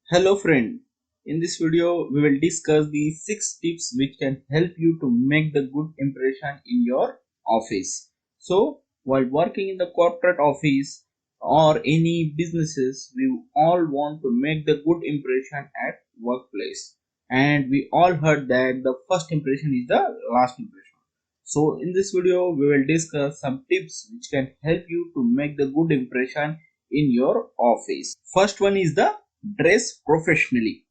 Hello friend, in this video we will discuss the 6 tips which can help you to make the good impression in your office. So while working in the corporate office or any businesses, we all want to make the good impression at workplace, and we all heard that the first impression is the last impression. So in this video we will discuss some tips which can help you to make the good impression in your office. First one is the dress professionally.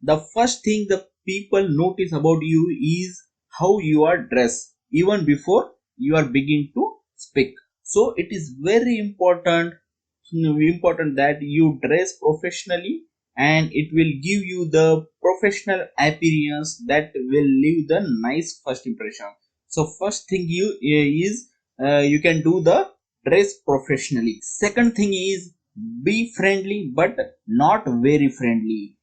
The first thing the people notice about you is how you are dressed even before you are beginning to speak. So it is very important that you dress professionally, and it will give you the professional appearance that will leave the nice first impression. So first thing is you can do the dress professionally. Second thing is be friendly but not very friendly.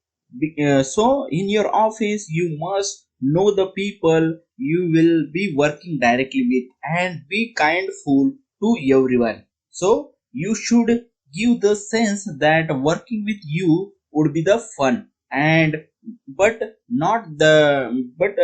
So in your office you must know the people you will be working directly with and be kindful to everyone. So you should give the sense that working with you would be the fun, and but not the but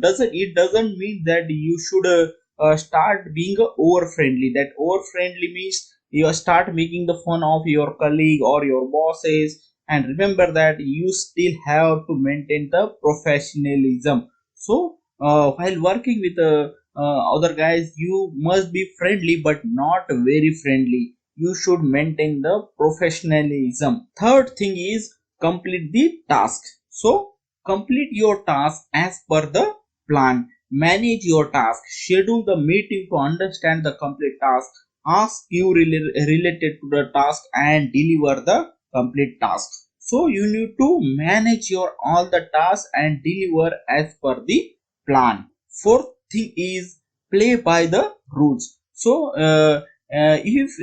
doesn't mean that you should start being over friendly. That over friendly means you start making the fun of your colleague or your bosses, and remember that you still have to maintain the professionalism. So while working with other guys, you must be friendly but not very friendly. You should maintain the professionalism. Third thing is complete the task. So complete your task as per the plan. Manage your task. Schedule the meeting to understand the complete task. Ask you related to the task and deliver the complete task. So you need to manage your all the tasks and deliver as per the plan. Fourth thing is play by the rules. So if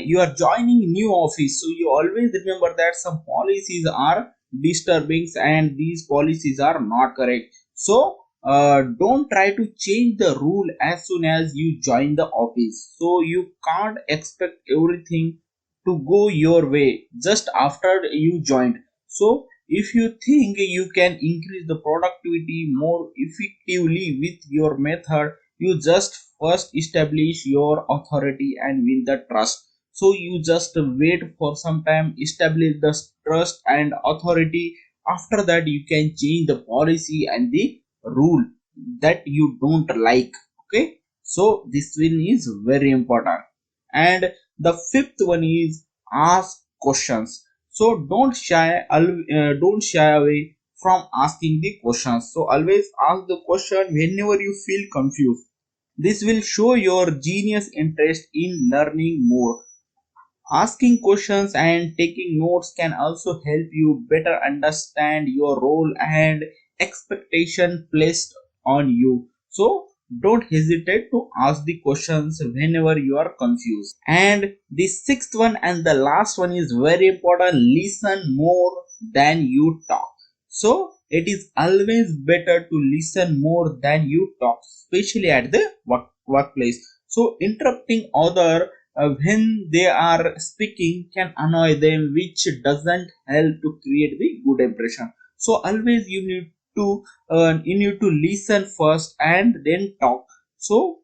you are joining new office, so you always remember that some policies are disturbing and these policies are not correct. So don't try to change the rule as soon as you join the office. So you can't expect everything to go your way just after you joined. So if you think you can increase the productivity more effectively with your method, you just first establish your authority and win the trust. So you just wait for some time, establish the trust and authority. After that you can change the policy and the rule that you don't like. Okay, so this one is very important. And the fifth one is ask questions. So don't shy away from asking the questions. So always ask the question whenever you feel confused. This will show your genius interest in learning more. Asking questions and taking notes can also help you better understand your role and expectation placed on you. So don't hesitate to ask the questions whenever you are confused. And the sixth one and the last one is very important: listen more than you talk. So it is always better to listen more than you talk, especially at the workplace. So interrupting other when they are speaking can annoy them, which doesn't help to create the good impression. So always you need to listen first and then talk. So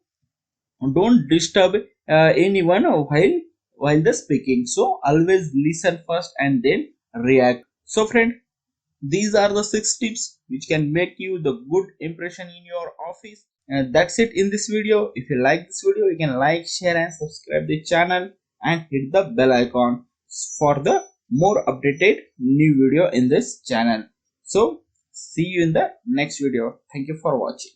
don't disturb anyone while the speaking. So always listen first and then react. So friend, these are the 6 tips which can make you the good impression in your office. And that's it in this video. If you like this video, you can like, share and subscribe the channel and hit the bell icon for the more updated new video in this channel. So see you in the next video. Thank you for watching.